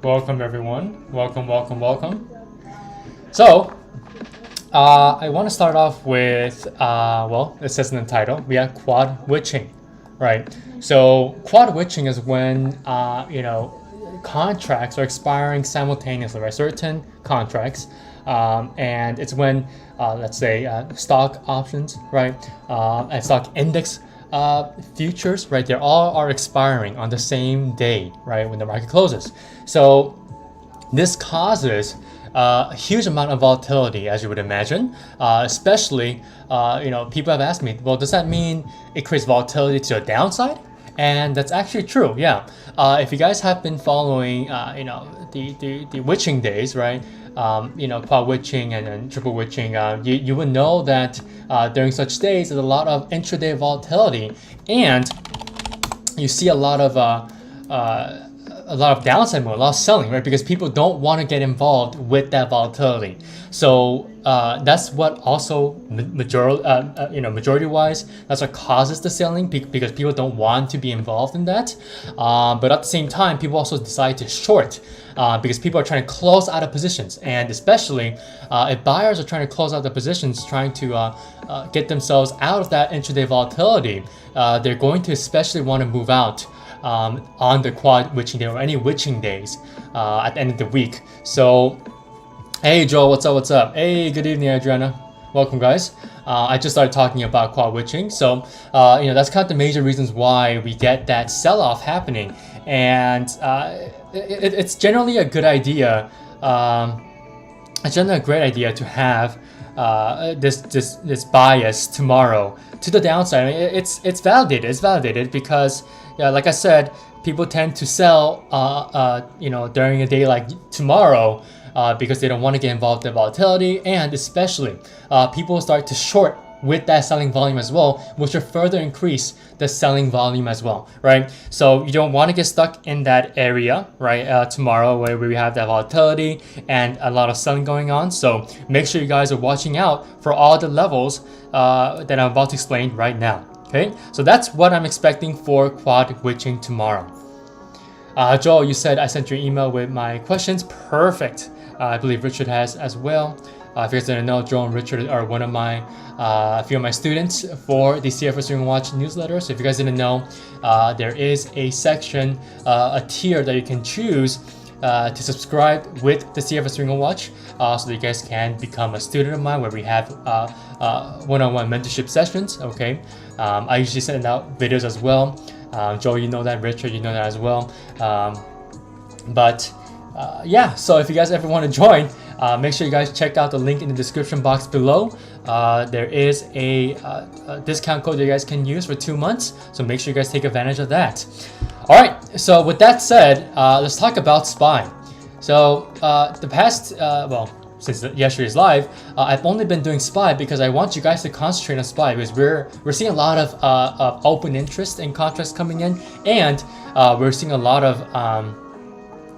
Welcome everyone. Welcome. So, I want to start off with, well, it says in the title, we have quad witching, right? So quad witching is when, contracts are expiring simultaneously, right? Certain contracts, and it's when, let's say, stock options, right? And stock index futures, right? They all are expiring on the same day, right? When the market closes. So this causes a huge amount of volatility, as you would imagine, especially, people have asked me, well, does that mean it creates volatility to the downside? And that's actually true, yeah. If you guys have been following, the witching days, right? Quad witching and then triple witching, you would know that during such days, there's a lot of intraday volatility, and you see a lot of downside move, a lot of selling, right? Because people don't want to get involved with that volatility. So that's what also majority-wise, that's what causes the selling, because people don't want to be involved in that. But at the same time, people also decide to short because people are trying to close out of positions, and especially if buyers are trying to close out the positions, trying to get themselves out of that intraday volatility, they're going to especially want to move out on the quad witching day or any witching days at the end of the week. So, hey Joel, what's up? Hey, good evening, Adriana. Welcome, guys. I just started talking about quad witching, so that's kind of the major reasons why we get that sell-off happening, and it's generally a good idea. It's generally a great idea to have this bias tomorrow to the downside. I mean, it's validated. It's validated because, like I said, people tend to sell, during a day like tomorrow because they don't want to get involved in volatility, and especially people start to short with that selling volume as well, which will further increase the selling volume as well, right? So you don't want to get stuck in that area, right? Tomorrow, where we have that volatility and a lot of selling going on. So make sure you guys are watching out for all the levels that I'm about to explain right now. Okay, so that's what I'm expecting for quad witching tomorrow. Joel, you said I sent your email with my questions. Perfect. I believe Richard has as well. If you guys didn't know, Joel and Richard are one of my a few of my students for the CFA Swing Watch newsletter. So if you guys didn't know, there is a section, a tier that you can choose to subscribe with the CFA Swing Watch, so that you guys can become a student of mine, where we have one-on-one mentorship sessions. Okay, I usually send out videos as well. Joel, you know that. Richard, you know that as well. Yeah, so if you guys ever want to join, make sure you guys check out the link in the description box below. There is a discount code that you guys can use for 2 months, so make sure you guys take advantage of that. All right, so with that said, let's talk about SPY. So the past, since yesterday's live, I've only been doing SPY because I want you guys to concentrate on SPY, because we're seeing a lot of open interest in contracts coming in, and we're seeing a lot of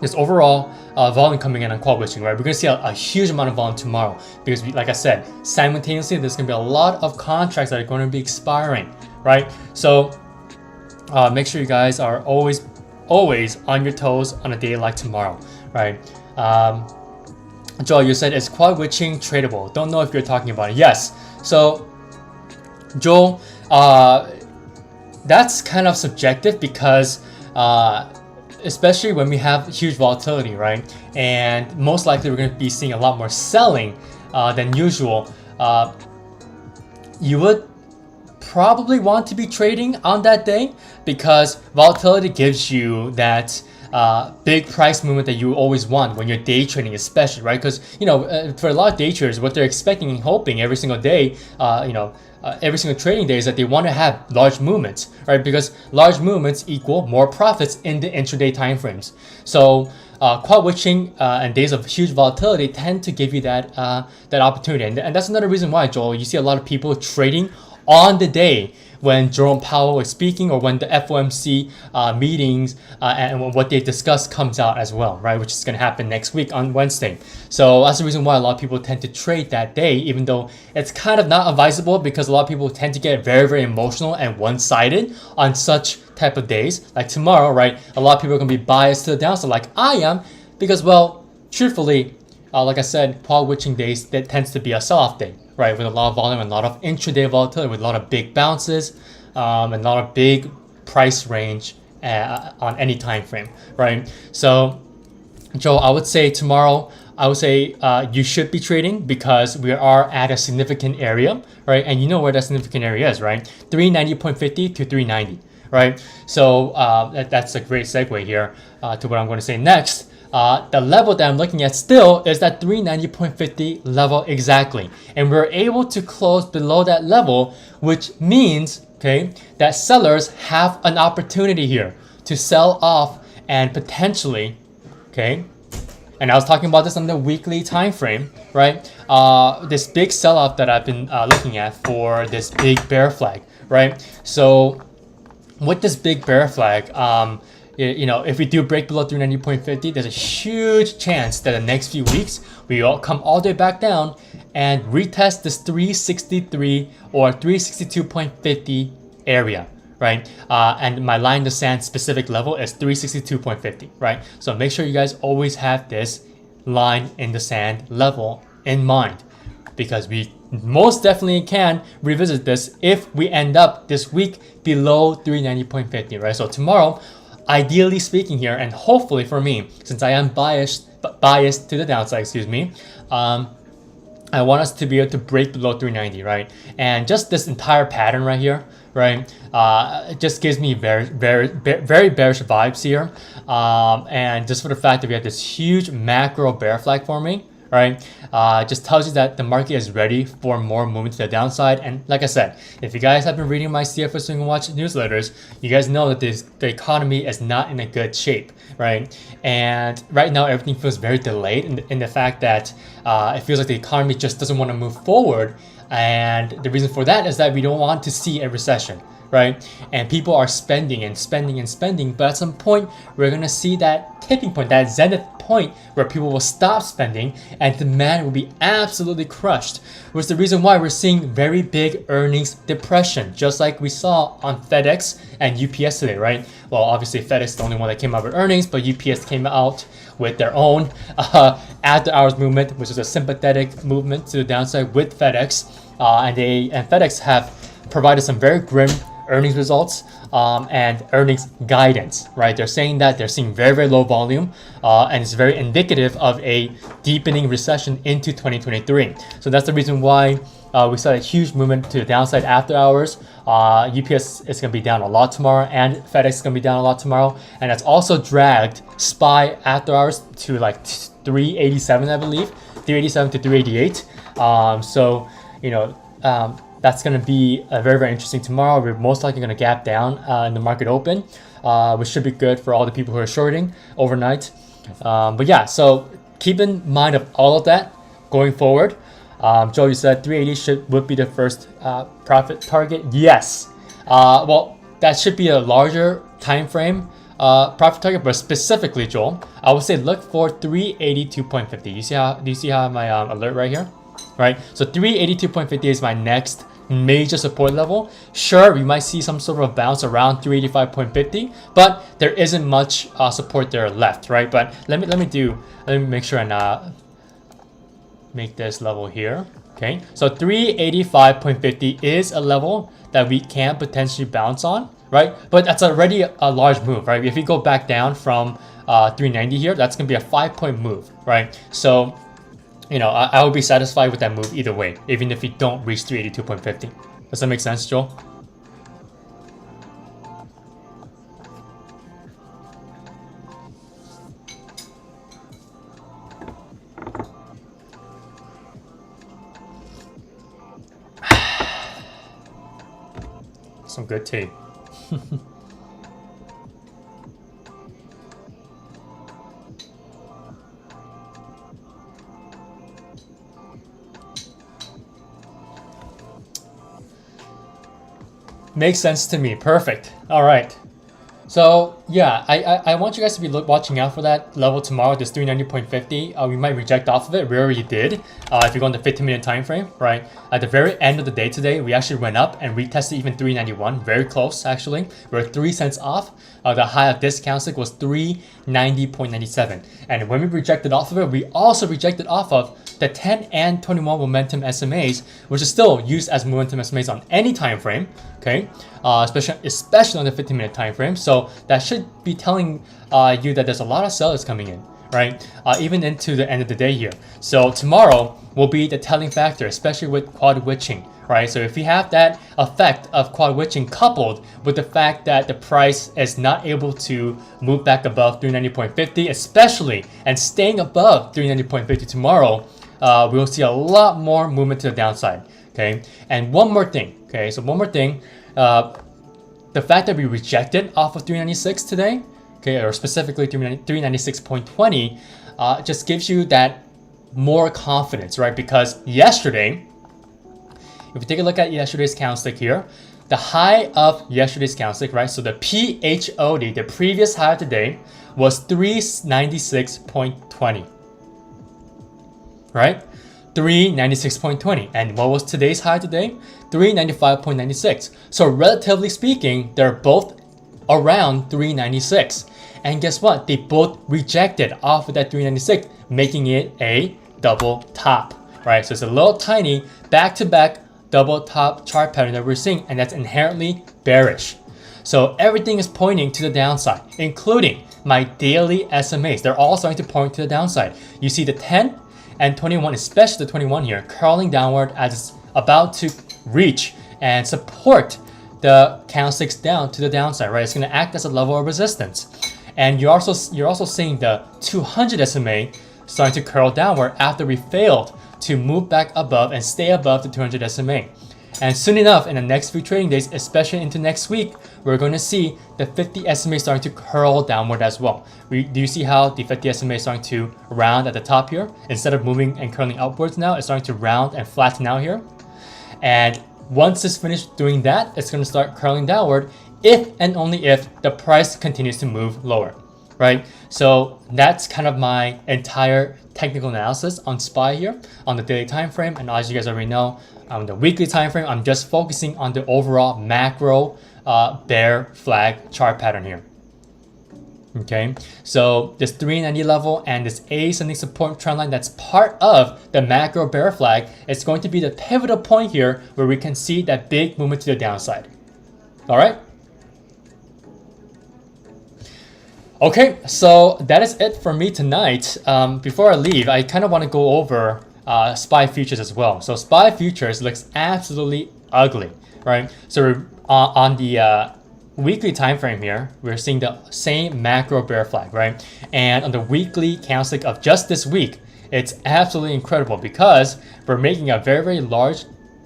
this overall volume coming in on quad witching, right? We're going to see a huge amount of volume tomorrow because, like I said, simultaneously there's going to be a lot of contracts that are going to be expiring, right? So make sure you guys are always on your toes on a day like tomorrow, right? Joel, you said, is quad witching tradable? Don't know if you're talking about it. Yes. So Joel, that's kind of subjective because especially when we have huge volatility, right? And most likely we're going to be seeing a lot more selling than usual. You would probably want to be trading on that day because volatility gives you that big price movement that you always want when you're day trading, especially, right? Because for a lot of day traders, what they're expecting and hoping every single day, every single trading day, is that they want to have large movements, right? Because large movements equal more profits in the intraday time frames. So quad witching and days of huge volatility tend to give you that opportunity, and that's another reason why, Joel, you see a lot of people trading on the day when Jerome Powell is speaking, or when the FOMC meetings and what they discuss comes out as well, right? Which is going to happen next week on Wednesday. So that's the reason why a lot of people tend to trade that day, even though it's kind of not advisable, because a lot of people tend to get very, very emotional and one-sided on such type of days. Like tomorrow, right? A lot of people are going to be biased to the downside, like I am, Because, well, truthfully, like I said, Paul witching days, that tends to be a sell-off day, right? With a lot of volume and a lot of intraday volatility, with a lot of big bounces, and a lot of big price range on any time frame, right? So, Joe, I would say tomorrow, I would say you should be trading because we are at a significant area, right? And you know where that significant area is, right? 390.50 to 390, right? So that's a great segue here to what I'm going to say next. The level that I'm looking at still is that 390.50 level exactly. And we're able to close below that level, which means, okay, that sellers have an opportunity here to sell off and potentially, okay, and I was talking about this on the weekly time frame, right? This big sell-off that I've been looking at for this big bear flag, right? So with this big bear flag, you know, if we do break below 390.50, there's a huge chance that the next few weeks we all come all the way back down and retest this 363 or 362.50 area, right? And my line in the sand specific level is 362.50, right? So make sure you guys always have this line in the sand level in mind, because we most definitely can revisit this if we end up this week below 390.50, right? So tomorrow, ideally speaking here, and hopefully for me, since I am biased to the downside, excuse me, I want us to be able to break below 390, right? And just this entire pattern right here, right? It just gives me very bearish vibes here. And just for the fact that we have this huge macro bear flag forming, right? Just tells you that the market is ready for more movement to the downside. And like I said, if you guys have been reading my CFO Swing and Watch newsletters, you guys know that the economy is not in a good shape, right? And right now everything feels very delayed in the fact that it feels like the economy just doesn't want to move forward. And the reason for that is that we don't want to see a recession, right? And people are spending and spending and spending, but at some point we're gonna see that tipping point, that zenith point where people will stop spending and demand will be absolutely crushed, which is the reason why we're seeing very big earnings depression, just like we saw on FedEx and UPS today, right? Well, obviously FedEx is the only one that came out with earnings, but UPS came out with their own after hours movement, which is a sympathetic movement to the downside with FedEx, and FedEx have provided some very grim earnings results and earnings guidance, right? They're saying that they're seeing very low volume and it's very indicative of a deepening recession into 2023. So that's the reason why we saw a huge movement to the downside after hours. UPS is going to be down a lot tomorrow, and FedEx is going to be down a lot tomorrow. And that's also dragged SPY after hours to like 387, I believe, 387 to 388. So, you know, that's going to be very interesting tomorrow. We're most likely going to gap down in the market open, which should be good for all the people who are shorting overnight. But yeah, so keep in mind of all of that going forward. Joe, you said 380 would be the first profit target. Yes. Well, that should be a larger time frame profit target, but specifically, Joel, I would say look for 382.50. Do you see how my alert right here? Right. So 382.50 is my next major support level. Sure, we might see some sort of bounce around 385.50, but there isn't much support there left, right? But let me make sure and make this level here. Okay, so 385.50 is a level that we can potentially bounce on, right? But that's already a large move, right? If we go back down from 390 here, that's gonna be a 5-point move, right? So, you know, I would be satisfied with that move either way, even if we don't reach 382.50. Does that make sense, Joel? Some good tea. Makes sense to me. Perfect. All right. So Yeah, I want you guys to be watching out for that level tomorrow, this 390.50. We might reject off of it. We already did. If you go on the 15-minute time frame, right? At the very end of the day today, we actually went up and retested even 391. Very close, actually. We're 3 cents off. The high of this candlestick was 390.97. And when we rejected off of it, we also rejected off of the 10 and 21 momentum SMAs, which is still used as momentum SMAs on any time frame, okay? Especially on the 15-minute time frame. So that should be telling you that there's a lot of sellers coming in, right? Even into the end of the day here. So tomorrow will be the telling factor, especially with quad witching, right? So if we have that effect of quad witching coupled with the fact that the price is not able to move back above 390.50, especially and staying above 390.50 tomorrow, we'll see a lot more movement to the downside, okay? And one more thing, okay? So one more thing, the fact that we rejected off of 396 today, okay, or specifically 396.20, just gives you that more confidence, right? Because yesterday, if you take a look at yesterday's candlestick here, the high of yesterday's candlestick, right? So the PHOD, the previous high of today, was 396.20, right? 396.20. And what was today's high today? 395.96. So relatively speaking, they're both around 396. And guess what? They both rejected off of that 396, making it a double top, right? So it's a little tiny back-to-back double top chart pattern that we're seeing, and that's inherently bearish. So everything is pointing to the downside, including my daily SMAs. They're all starting to point to the downside. You see the 10 and 21, especially the 21 here, curling downward as it's about to reach and support the candlesticks down to the downside, right? It's going to act as a level of resistance. And you're also seeing the 200 SMA starting to curl downward after we failed to move back above and stay above the 200 SMA. And soon enough, in the next few trading days, especially into next week, we're going to see the 50 SMA starting to curl downward as well. Do you see how the 50 SMA is starting to round at the top here? Instead of moving and curling upwards now, it's starting to round and flatten out here. And once it's finished doing that, it's going to start curling downward if and only if the price continues to move lower, right? So that's kind of my entire technical analysis on SPY here on the daily time frame. And as you guys already know, on the weekly time frame, I'm just focusing on the overall macro bear flag chart pattern here. Okay, so this 390 level and this ascending support trend line that's part of the macro bear flag, it's going to be the pivotal point here where we can see that big movement to the downside. All right. Okay, so that is it for me tonight. Before I leave, I kind of want to go over SPY futures as well. So SPY futures looks absolutely ugly, right? So we're on the weekly time frame here, we're seeing the same macro bear flag, right? And on the weekly candlestick of just this week, it's absolutely incredible because we're making a very, very large,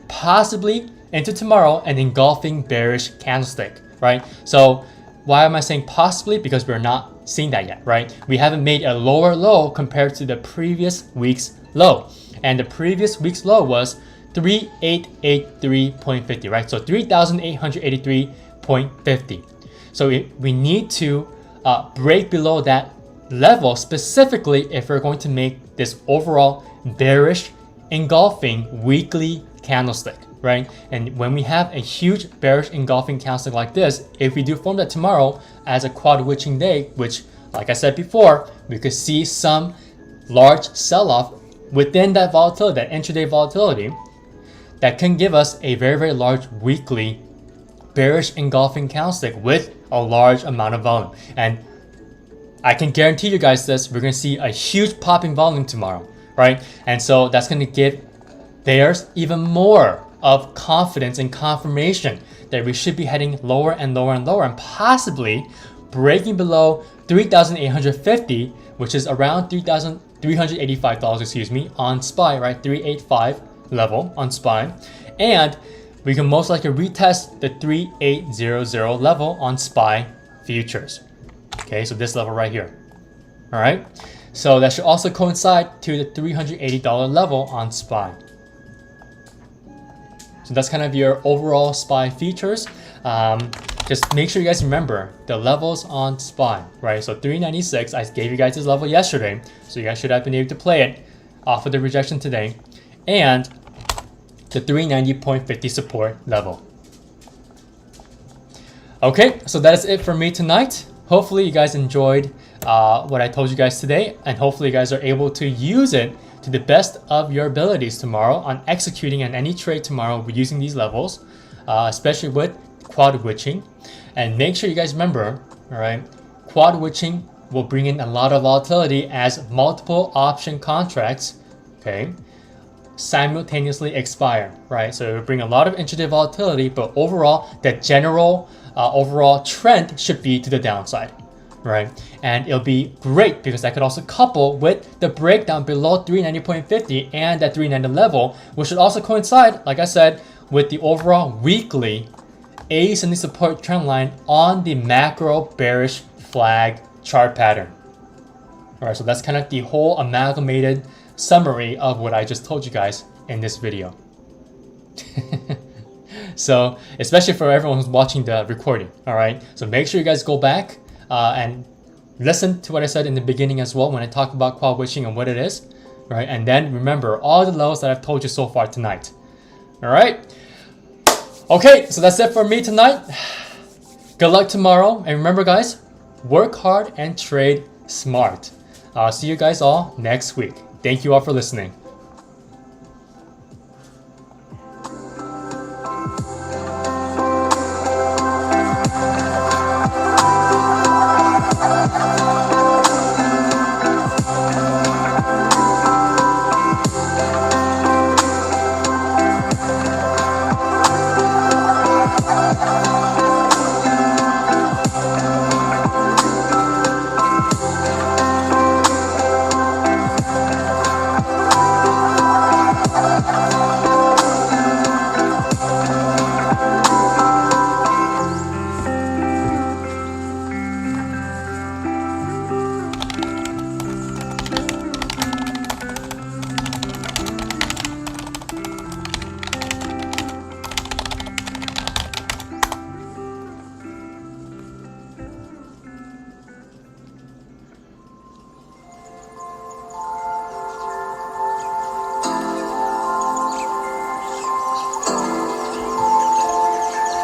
possibly into tomorrow, an engulfing bearish candlestick, right? So why am I saying possibly? Because we're not seeing that yet, right? We haven't made a lower low compared to the previous week's low. And the previous week's low was 3883.50, right? So 3,883.50. So we need to break below that level, specifically if we're going to make this overall bearish engulfing weekly candlestick, right? And when we have a huge bearish engulfing candlestick like this, if we do form that tomorrow as a quad witching day, which like I said before, we could see some large sell-off within that volatility, that intraday volatility, that can give us a very, very large weekly bearish engulfing candlestick with a large amount of volume. And I can guarantee you guys this, we're going to see a huge popping volume tomorrow, right? And so that's going to give bears even more of confidence and confirmation that we should be heading lower and lower and lower, and possibly breaking below 3,850, which is around $3,385, excuse me, on SPY, right? 385 level on SPY. And we can most likely retest the 3800 level on SPY futures. Okay, so this level right here. All right, so that should also coincide to the $380 level on SPY. So that's kind of your overall SPY futures. just make sure you guys remember the levels on SPY, right? So 396, I gave you guys this level yesterday, so you guys should have been able to play it off of the rejection today, and the 390.50 support level. Okay, so that is it for me tonight. Hopefully you guys enjoyed what I told you guys today, and hopefully you guys are able to use it to the best of your abilities tomorrow on executing on any trade tomorrow using these levels, especially with quad witching. And make sure you guys remember, all right, quad witching will bring in a lot of volatility as multiple option contracts, okay, simultaneously expire, right? So it will bring a lot of intraday volatility, but overall, the general overall trend should be to the downside, right? And it'll be great because that could also couple with the breakdown below 390.50 and that 390 level, which should also coincide, like I said, with the overall weekly ascending support trend line on the macro bearish flag chart pattern. All right, so that's kind of the whole amalgamated summary of what I just told you guys in this video. So, especially for everyone who's watching the recording, all right? So make sure you guys go back and listen to what I said in the beginning as well when I talk about quad witching and what it is, right? And then remember all the levels that I've told you so far tonight, all right? Okay, so that's it for me tonight. Good luck tomorrow. And remember, guys, work hard and trade smart. I'll see you guys all next week. Thank you all for listening.